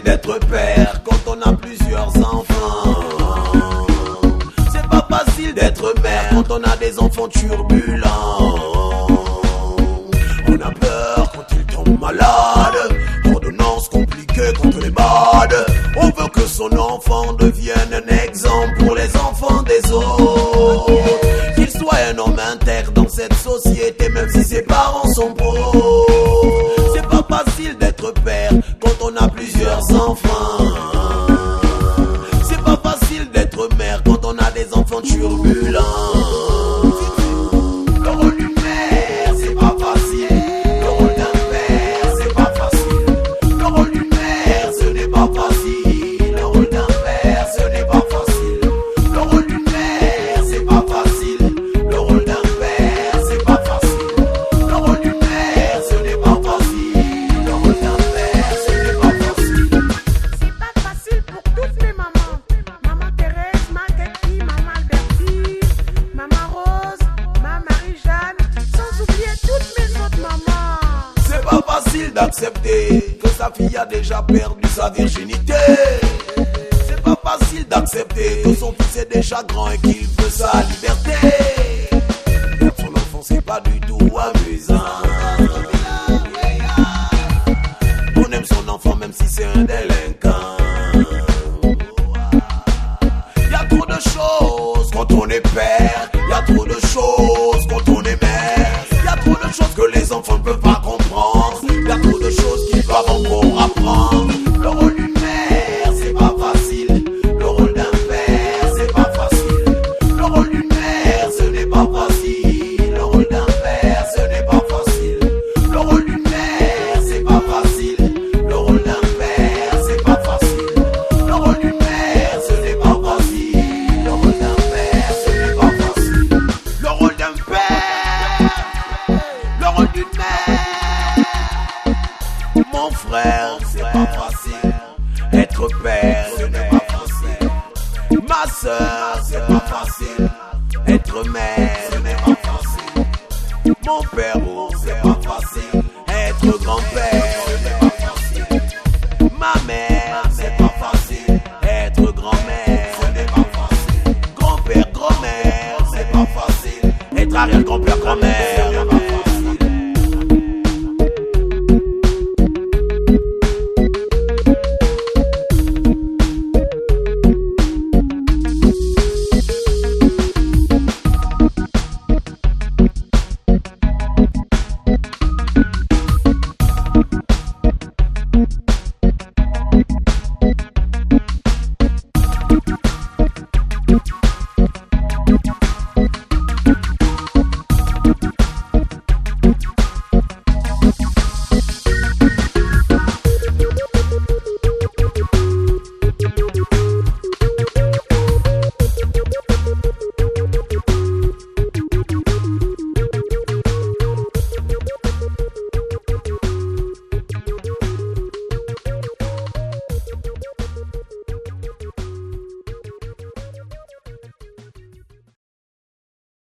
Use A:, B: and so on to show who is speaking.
A: d'être père quand on a plusieurs enfants. C'est pas facile d'être mère quand on a des enfants turbulents. On a peur quand ils tombent malades, ordonnance compliquée contre les bades. On veut que son enfant devienne un exemple pour les enfants des autres. Qu'il soit un homme intègre dans cette société, même si ses parents sont pauvres. C'est pas facile d'être père quand on a plusieurs enfants. C'est pas facile d'être mère quand on a des enfants turbulents. Le rôle d'une mère, c'est pas facile. Le rôle d'un père, c'est pas facile. Le rôle d'une mère, ce n'est pas facile. Le rôle d'un père, ce n'est pas facile. Le rôle d'une mère, c'est pas facile. Le rôle d'un père, c'est pas facile. Le rôle d'une mère, ce n'est pas facile. Le rôle d'un père, ce n'est pas facile.
B: C'est pas facile pour toutes les mamans. Maman Thérèse, ma Cathy, maman Albertine, maman Rose, maman Marie-Jeanne, sans oublier toutes mes autres mamans.
A: C'est pas facile d'accepter que sa fille a déjà perdu sa virginité. C'est pas facile d'accepter que son fils est déjà grand et qu'il veut sa liberté. Perdre son enfant, c'est pas du tout amusant. On aime son enfant même si c'est un délinquant. Y'a trop de choses quand on est père. Y'a trop de choses quand on est mère. Y'a trop de choses que les enfants ne peuvent pas comprendre. Y'a trop de choses qu'ils doivent encore apprendre. Le rôle d'une mère, c'est pas facile. Le rôle d'un père, c'est pas facile. Le rôle d'une mère, ce n'est pas facile. Le rôle d'un père, ce n'est pas facile. Le rôle d'une mère, c'est pas facile. Le rôle d'un père, c'est pas facile. Le rôle d'une mère, ce n'est pas facile. Le rôle d'un père, ce n'est pas facile. Le rôle d'un père, le rôle d'une mère. Mon frère, c'est pas facile. Être père, ce n'est pas facile. Ma soeur, c'est pas facile. Être mère, ce n'est pas facile. Mon père, oh, c'est pas facile. Être grand-père, ce n'est pas facile. Ma mère, c'est pas facile. Être grand-mère, ce n'est pas facile. Grand-père, grand-mère, c'est pas facile. Être arrière-grand-père,